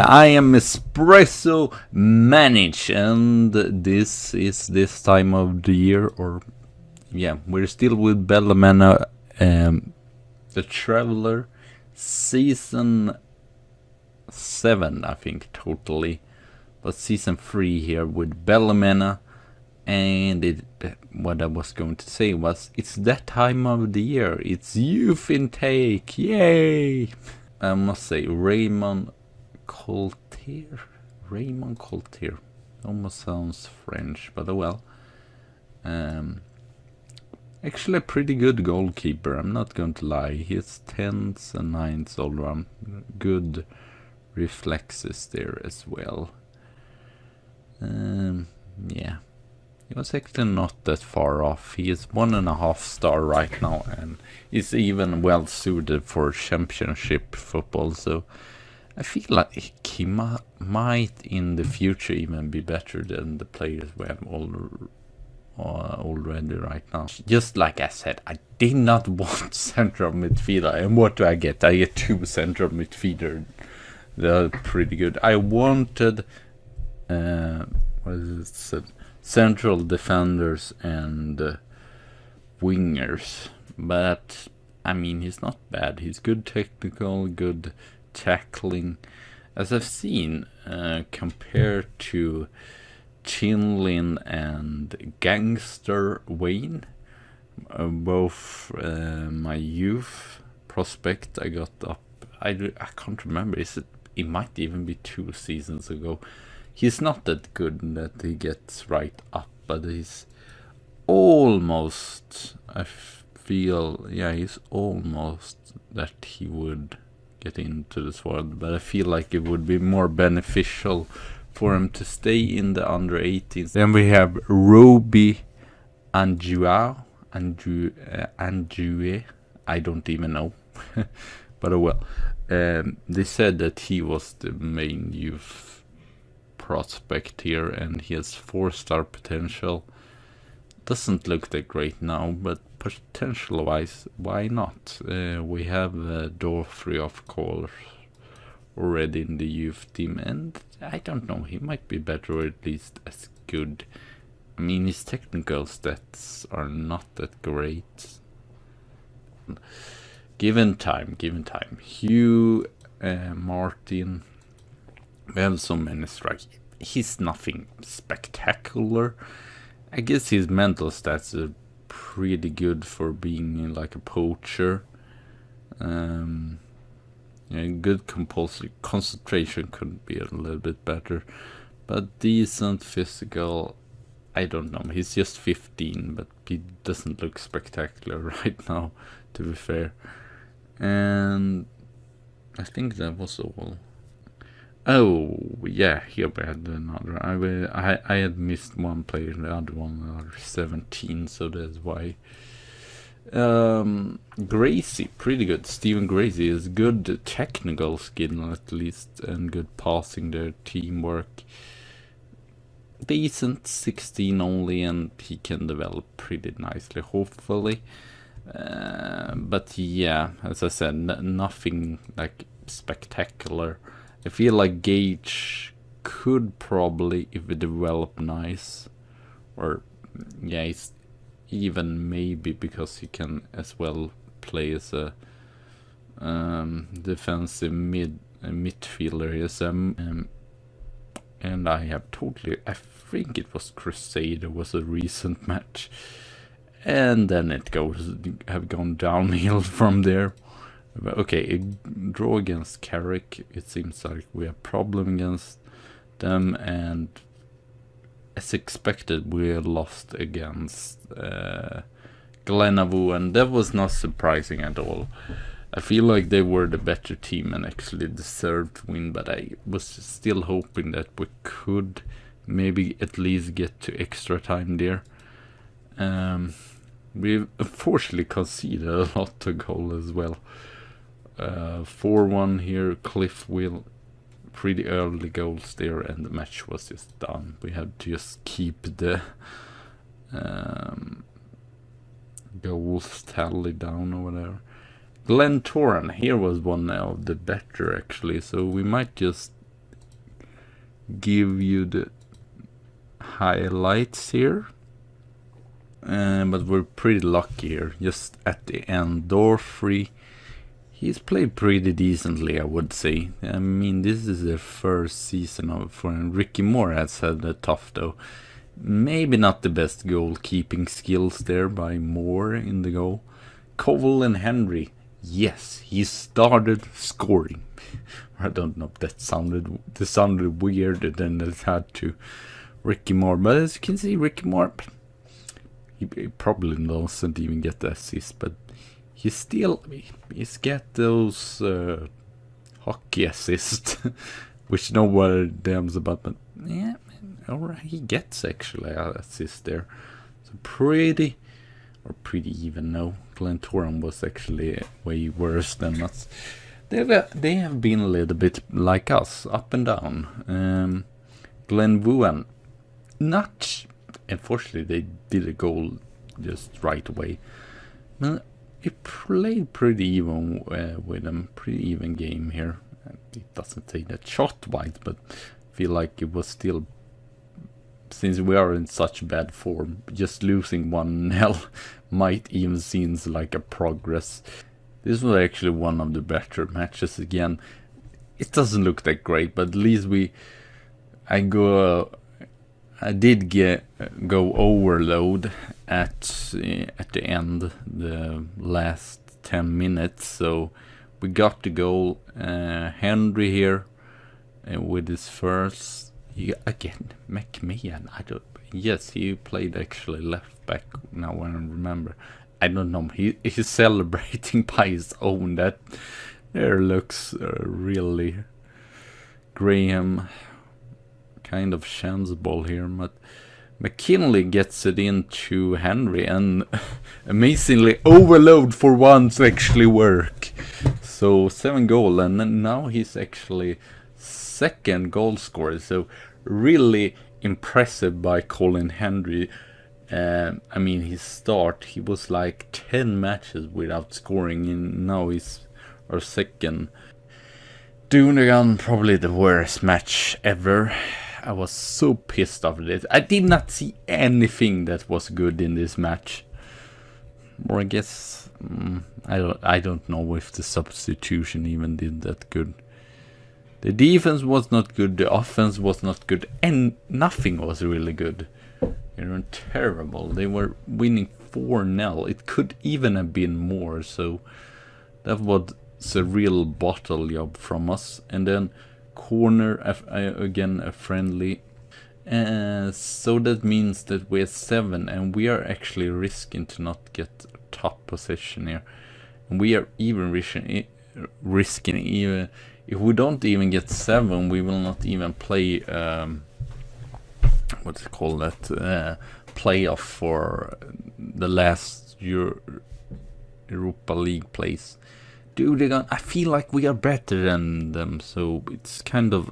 I am EspressoManage, and this is this time of the year, or yeah, we're still with Ballymena, the Traveler, season 7, I think, totally, but season 3 here with Ballymena. And what I was going to say was, it's that time of the year, it's youth intake, yay! I must say, Raymond Coltier, almost sounds French, but oh well. Actually a pretty good goalkeeper, I'm not going to lie. He's 10s and 9s all around, good reflexes there as well. Yeah, he was actually not that far off. He is 1.5 star right now, and is even well suited for championship football, so I feel like he might in the future even be better than the players we have already right now. Just like I said, I did not want central midfielder, and what do I get? I get 2 central midfielders. They're pretty good. I wanted what is it? Central defenders and wingers, but I mean, he's not bad. He's good technical, good tackling, as I've seen, compared to Chinlin and Gangster Wayne, both my youth prospect I got up. I can't remember. It might even be 2 seasons ago. He's not that good that he gets right up, but he's almost, I feel, yeah, he's almost that he would get into the squad, but I feel like it would be more beneficial for him to stay in the under 18s. Then we have Roby Anjue, I don't even know, but oh well. They said that he was the main youth prospect here, and he has 4-star potential. Doesn't look that great now, but potential wise, why not? We have Dorfrey, of course, already in the youth team, and I don't know, he might be better, or at least as good. I mean, his technical stats are not that great. Given time. Hugh Martin. We have so many strikes. He's nothing spectacular. I guess his mental stats are pretty good for being like a poacher. Yeah, good compulsory concentration could be a little bit better, but decent physical. I don't know. He's just 15, but he doesn't look spectacular right now, to be fair. And I think that was all. Oh yeah, here we had another. I had missed one player, the other one are 17, so that's why. Gracie, pretty good. Stephen Gracie is good technical skill at least, and good passing there, teamwork. Decent, 16 only, and he can develop pretty nicely, hopefully. But yeah, as I said, nothing like spectacular. I feel like Gage could probably, if it developed nice, or yeah, he's even maybe because he can as well play as a defensive midfielder. Yes, and I have totally, I think it was Crusader was a recent match, and then it have gone downhill from there. Okay, a draw against Carrick. It seems like we have problem against them, and as expected, we lost against Glenavue, and that was not surprising at all. I feel like they were the better team and actually deserved to win, but I was still hoping that we could maybe at least get to extra time there. We unfortunately conceded a lot of goal as well. 4-1 here, Cliff Will, pretty early goals there, and the match was just done. We had to just keep the goals tally down or whatever. Glentoran here was one of the better actually, so we might just give you the highlights here. But we're pretty lucky here, just at the end. Dorfrey, he's played pretty decently, I would say. I mean, this is the first season for Ricky Moore has had a tough though. Maybe not the best goalkeeping skills there by Moore in the goal. Covell and Henry, yes, he started scoring. I don't know if that sounded weird, and then it had to Ricky Moore. But as you can see, Ricky Moore, he probably doesn't even get the assist, but he's get those hockey assists, which nobody damns about. But yeah, alright, he gets actually an assist there. So pretty even. No, Glentoran was actually way worse than us. They have been a little bit like us, up and down. Glenvuan, not. Unfortunately, they did a goal just right away. It played pretty even with them, pretty even game here. It doesn't say that shot-wise, but I feel like it was still, since we are in such bad form, just losing 1-0 might even seems like a progress. This was actually one of the better matches again. It doesn't look that great, but at least I did go overload at the end, the last 10 minutes. So we got the goal. Henry here with his first. Again, McMahon. Yes, he played actually left back now when I remember. I don't know. He's celebrating by his own. That there looks really Graham. Kind of chance ball here, but McKinley gets it into Henry, and amazingly overload for once actually work. So 7 goal, and now he's actually second goal scorer. So really impressive by Colin Henry. I mean, his start, he was like 10 matches without scoring, and now he's our second. Donegan, probably the worst match ever. I was so pissed off this. I did not see anything that was good in this match. Or I guess I don't know if the substitution even did that good. The defense was not good, the offense was not good, and nothing was really good. They were terrible. They were winning 4-0. It could even have been more, so that was a real bottle job from us. And then corner, again a friendly, so that means that we're 7, and we are actually risking to not get top position here. And we are even risking even if we don't even get 7, we will not even play what's it called, that playoff for the last Europa League place. Dude, I feel like we are better than them, so it's kind of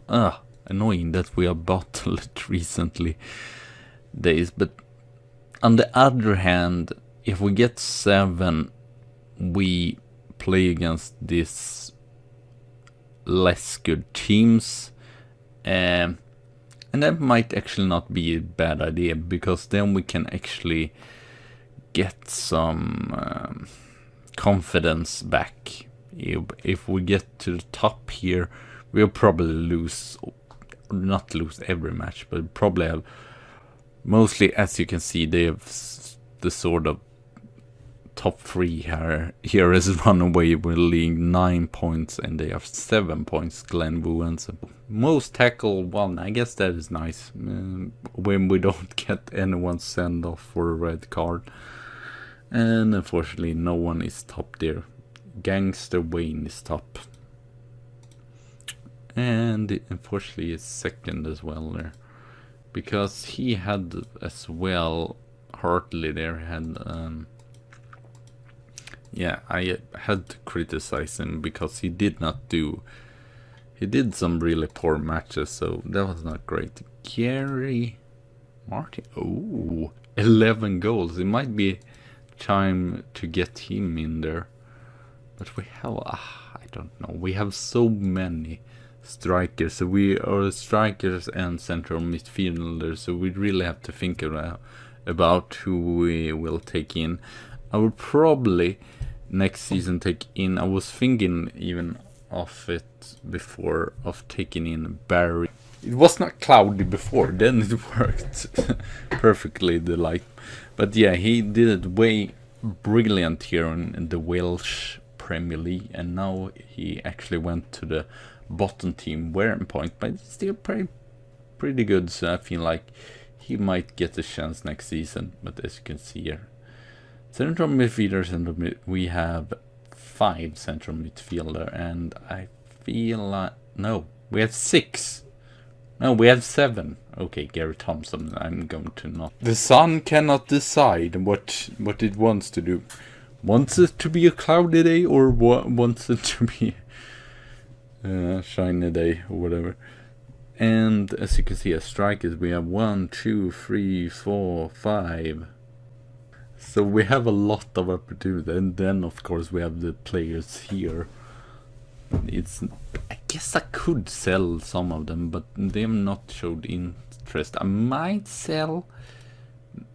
annoying that we are bottled recently days. But on the other hand, if we get 7, we play against these less good teams, and that might actually not be a bad idea, because then we can actually get some confidence back. If we get to the top here, we'll probably not lose every match, but probably have, mostly, as you can see, they have the sort of top 3 here has run away with league 9 points, and they have 7 points, Glenbowen. So most tackle 1, I guess that is nice, when we don't get anyone sent off for a red card. And unfortunately no one is top there. Gangster Wayne is top, and unfortunately is second as well there, because he had as well Hartley there had yeah, I had to criticize him because he did some really poor matches, so that was not great. Gary Martin, 11 goals. It might be time to get him in there. But we have, I don't know, we have so many strikers. So we are strikers and central midfielders. So we really have to think about who we will take in. I will probably next season take in. I was thinking even of it before, of taking in Barry. It was not cloudy before, then it worked perfectly, the light. But yeah, he did it way brilliant here in the Welsh Premier League, and now he actually went to the bottom team, wearing point, but it's still pretty good. So I feel like he might get a chance next season. But as you can see here, central midfielders, and we have 5 central midfielder, and I feel like no, we have 6. No, we have 7. Okay, Gary Thompson. I'm going to not. The sun cannot decide what it wants to do. Wants it to be a cloudy day, or wants it to be a shiny day, or whatever. And as you can see, as strikers, we have 1, 2, 3, 4, 5. So we have a lot of opportunity. And then, of course, we have the players here. I guess I could sell some of them, but they have not showed interest. I might sell.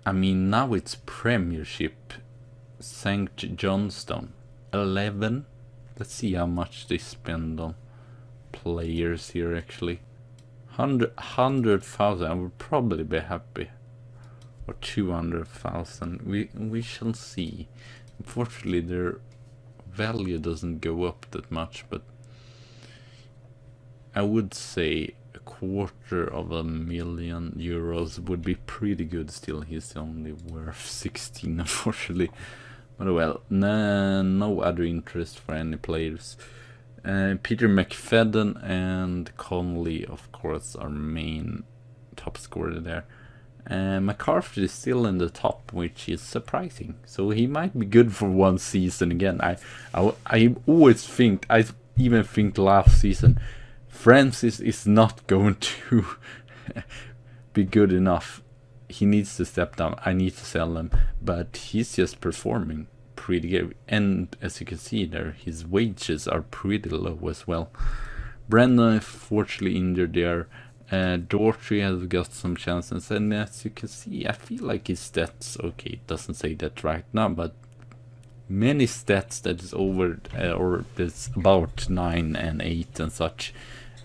I mean, now it's Premiership. St. Johnstone 11. Let's see how much they spend on players here. Actually, 100,000. I would probably be happy. Or 200,000. We shall see. Unfortunately, their value doesn't go up that much, but I would say €250,000 would be pretty good still. He's only worth 16, unfortunately. But well, no other interest for any players. Peter McFadden and Connolly, of course, are main top scorer there. McCarthy is still in the top, which is surprising. So he might be good for one season again. I always think, I even think last season, Francis is not going to be good enough. He needs to step down. I need to sell him, but he's just performing pretty good. And as you can see there, his wages are pretty low as well. Brandon is fortunately injured there. Daughtry has got some chances, and as you can see, I feel like his stats, okay, it doesn't say that right now, but many stats that is over or that's about 9 and 8 and such.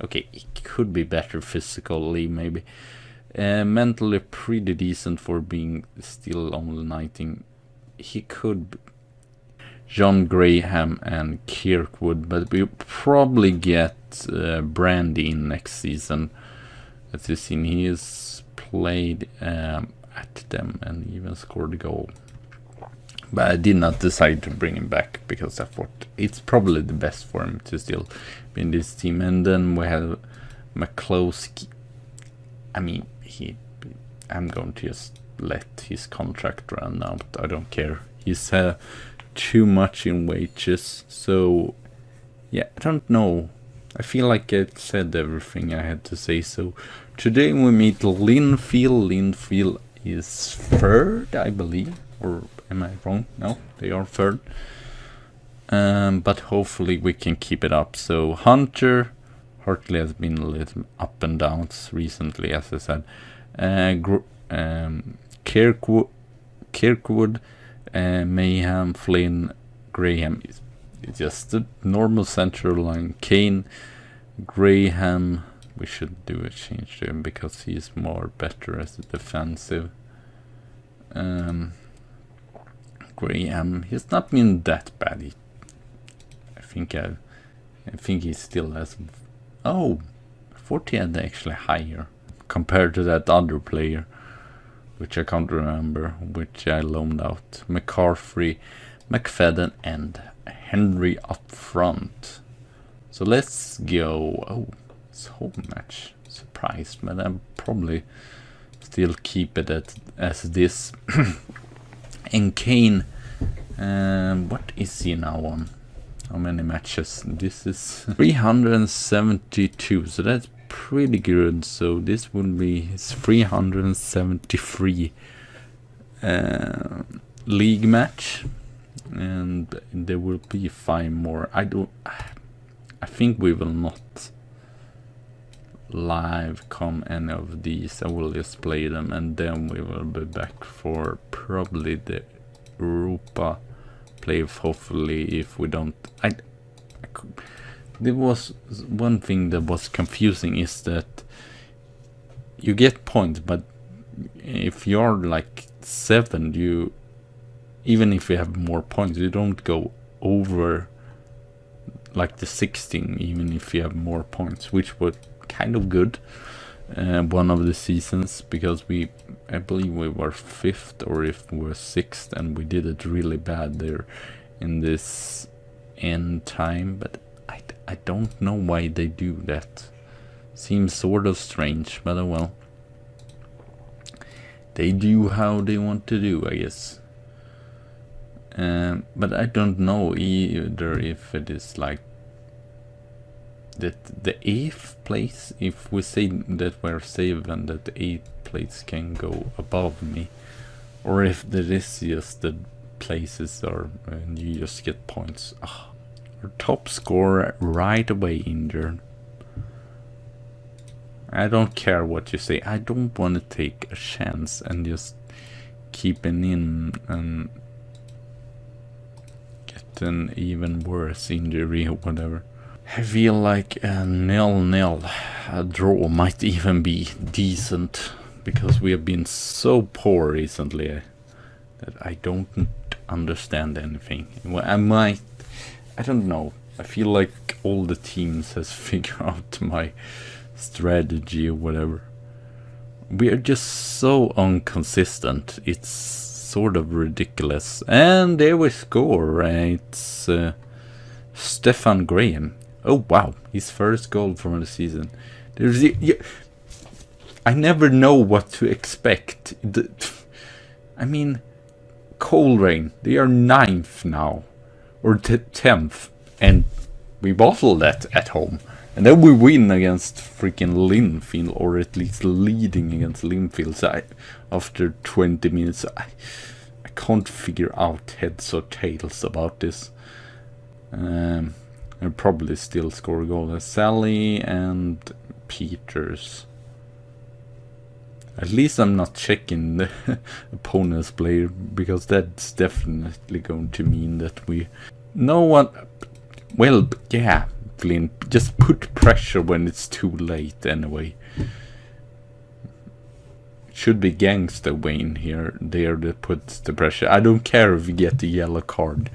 Okay, it could be better physically, maybe. Mentally pretty decent for being still only 19. He could be John Graham and Kirkwood, but we'll probably get Brandy in next season. As you've seen, he has played at them and even scored a goal. But I did not decide to bring him back because I thought it's probably the best for him to still be in this team. And then we have McCloskey. I mean, I'm going to just let his contract run out. I don't care. He's too much in wages. So, yeah, I don't know. I feel like I said everything I had to say. So today we meet Linfield. Linfield is 3rd, I believe. Or am I wrong? No, they are 3rd. But hopefully we can keep it up. So Hunter Hartley has been a little up and downs recently, as I said. Kirkwood, Mayhem, Flynn, Graham is just the normal central line. Kane, Graham, we should do a change to him because he's more better as a defensive. Graham, he's not been that bad. I think he still has. Oh, 40 and actually higher compared to that other player, which I can't remember, which I loaned out. McCarthy, McFadden, and Henry up front. So let's go. Oh, it's home match. Surprised, but I'll probably still keep it as this. And Kane, what is he now on? How many matches? This is 372, so that's pretty good. So this would be his 373 league match, and there will be 5 more. I think we will not live come any of these, I will just play them, and then we will be back for probably the Europa playoff, hopefully, if we don't. There was one thing that was confusing, is that you get points, but if you're like 7, you, even if you have more points, you don't go over like the 16, even if you have more points, which was kind of good one of the seasons, because I believe we were 5th, or if we were 6th, and we did it really bad there in this end time. But I don't know why they do that. Seems sort of strange, but oh well. They do how they want to do, I guess. But I don't know either if it is like that the 8th place, if we say that we're safe and that the 8th place can go above me, or if there is just the places are and you just get points. Our top scorer right away injured. I don't care what you say. I don't want to take a chance and just keep an in and get an even worse injury or whatever. I feel like a 0-0, a draw might even be decent, because we have been so poor recently that I don't understand anything. Well, I don't know. I feel like all the teams has figured out my strategy or whatever. We are just so inconsistent. It's sort of ridiculous. And there we score. It's Stefan Graham. Oh wow, his first goal for the season. I never know what to expect. I mean, Coleraine, they are 9th now, or 10th, and we bottle that at home. And then we win against freaking Linfield, or at least leading against Linfield. So after 20 minutes, I can't figure out heads or tails about this. I'll probably still score a goal. Sally and Peters. At least I'm not checking the opponent's player, because that's definitely going to mean that we... No one... Well, yeah, Flynn, just put pressure when it's too late anyway. It should be Gangster Wayne here, there that puts the pressure. I don't care if you get the yellow card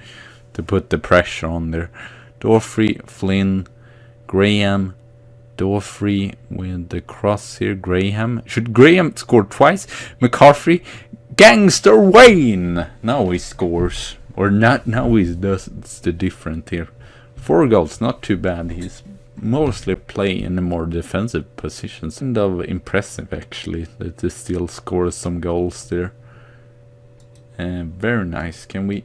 to put the pressure on there. Dorfrey, Flynn, Graham, Dorfrey with the cross here. Graham. Should Graham score twice? McCarthy. Gangster Wayne! Now he scores. Or not, now he does. It's the different here. 4 goals, not too bad. He's mostly playing in a more defensive position. Kind of impressive actually that he still scores some goals there. Very nice. Can we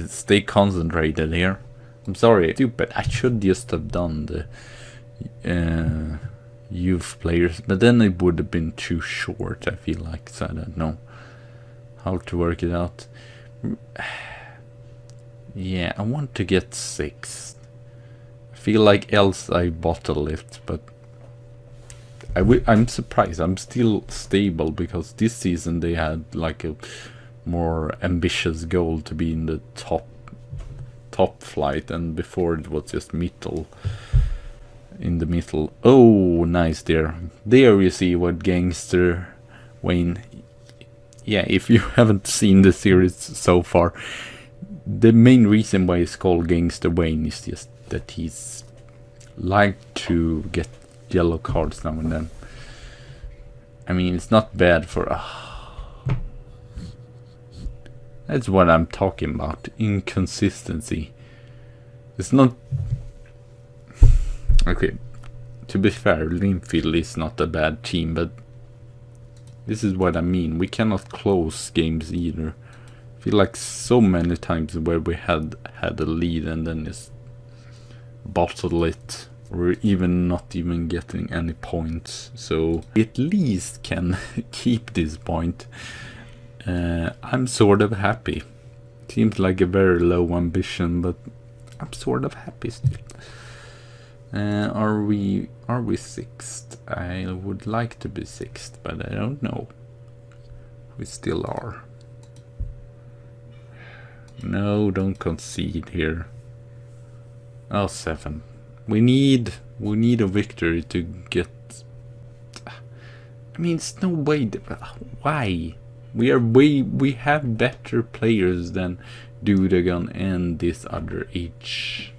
stay concentrated here? I'm sorry, stupid. I should just have done the youth players, but then it would have been too short, I feel like, so I don't know how to work it out. Yeah, I want to get 6th. I feel like else I bottle it, but I'm surprised. I'm still stable, because this season they had like a more ambitious goal to be in the top flight, and before it was just middle, in the middle. Oh, nice there you see what Gangster Wayne. Yeah, if you haven't seen the series so far, the main reason why it's called Gangster Wayne is just that he's like to get yellow cards now and then. I mean, it's not bad for that's what I'm talking about. Inconsistency. It's not... Okay, to be fair, Linfield is not a bad team, but this is what I mean. We cannot close games either. I feel like so many times where we had a lead and then just bottle it, or even not even getting any points. So at least can keep this point. I'm sort of happy. Seems like a very low ambition, but I'm sort of happy still. Are we sixth? I would like to be sixth, but I don't know. We still are. No, don't concede here. Oh, 7. We need a victory to get. I mean, it's no way. Why? We have better players than Dudagon and this other HV.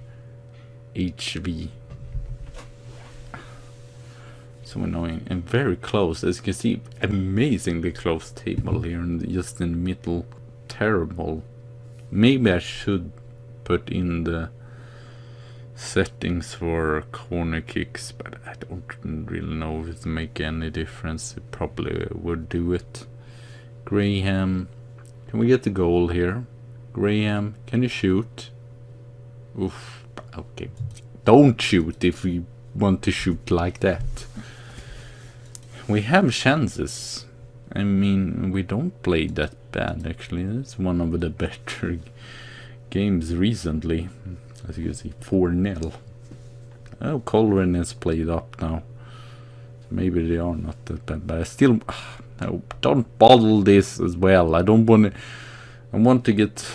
So annoying and very close. As you can see, amazingly close table here, and just in the middle. Terrible. Maybe I should put in the settings for corner kicks, but I don't really know if it make any difference. It probably would do it. Graham, can we get the goal here? Graham, can you shoot? Oof, okay. Don't shoot if we want to shoot like that. We have chances. I mean, we don't play that bad actually. It's one of the better games recently. As you can see, 4-0. Oh, Colwyn has played up now. Maybe they are not that bad, but I still no, don't bottle this as well. I don't want to. I want to get.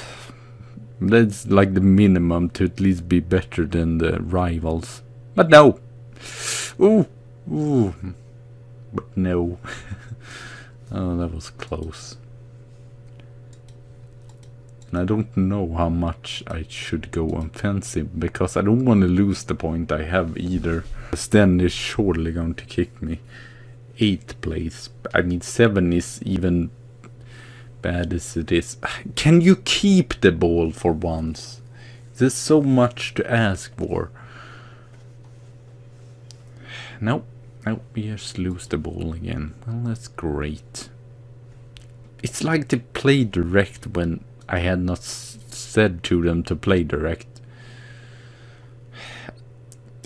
That's like the minimum to at least be better than the rivals. But no. Ooh, ooh. But no. Oh, that was close. And I don't know how much I should go offensive, because I don't want to lose the point I have either. Then is surely going to kick me. 8th place. I mean, 7 is even bad as it is. Can you keep the ball for once? There's so much to ask for. No, no, we just lose the ball again. Well, that's great. It's like they play direct when I had not said to them to play direct.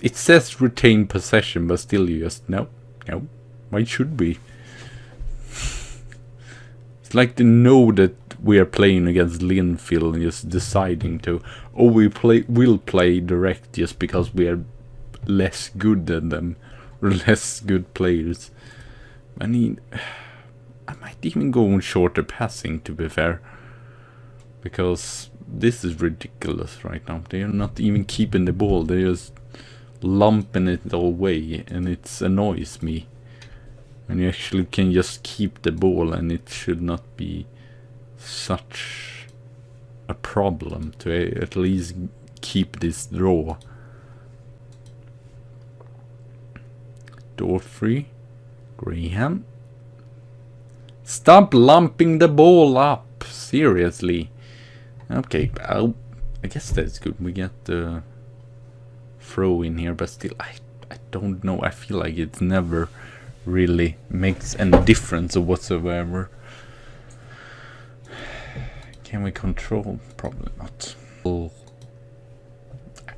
It says retain possession, but still you just no. Why should we? It's like they know that we are playing against Linfield and just deciding to. Oh, we'll play direct just because we are less good than them, or less good players. I mean, I might even go on shorter passing, to be fair. Because this is ridiculous right now. They are not even keeping the ball. They're just lumping it away, and it annoys me. And you actually can just keep the ball, and it should not be such a problem to at least keep this draw. Door free. Graham. Stop lumping the ball up. Seriously. Okay, I guess that's good. We get the throw in here, but still, I don't know. I feel like it never really makes any difference whatsoever. Can we control? Probably not. Oh.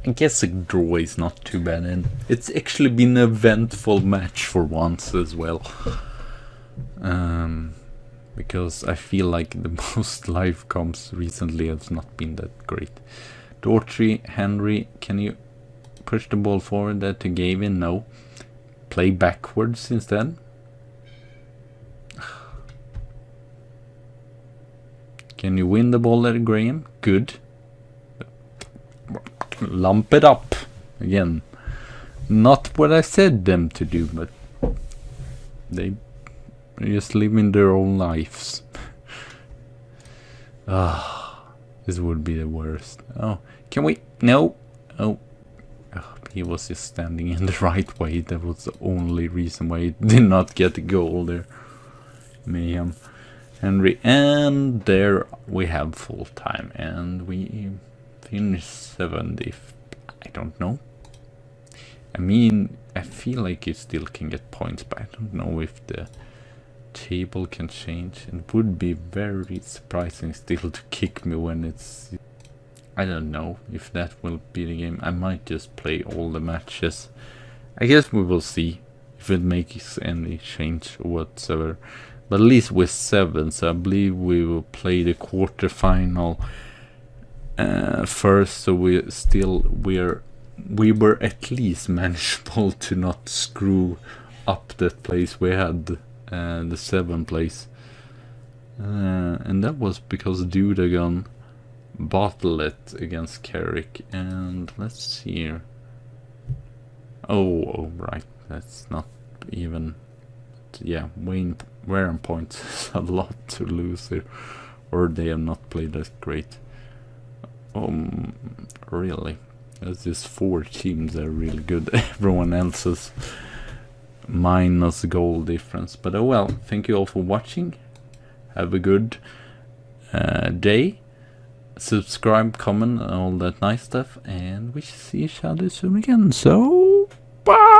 I guess a draw is not too bad, and it's actually been an eventful match for once as well. Because I feel like the most live comps recently has not been that great. Daughtry, Henry, can you push the ball forward there to Gavin? No. Play backwards instead. Can you win the ball there, Graham? Good. Lump it up. Again. Not what I said them to do, but they're just living their own lives. This would be the worst. Oh, can we? No. Oh, he was just standing in the right way. That was the only reason why he did not get a goal there. Mayhem. Henry, and there we have full time, and we finish 70th. I don't know. I mean, I feel like you still can get points, but I don't know if the table can change. It would be very surprising still to kick me when it's... I don't know if that will be the game. I might just play all the matches. I guess we will see if it makes any change whatsoever. But at least with 7, so I believe we will play the quarterfinal first. So we're we were at least manageable to not screw up that place. We had the 7th place, and that was because Dudagon bottled it against Carrick. And let's see here. Oh, right, that's not even. Yeah, Warren points a lot to lose here, or they have not played that great. Really, there's just 4 teams that are really good. Everyone else is minus goal difference. But oh well, thank you all for watching. Have a good day. Subscribe, comment, and all that nice stuff, and we see each other soon again. So bye.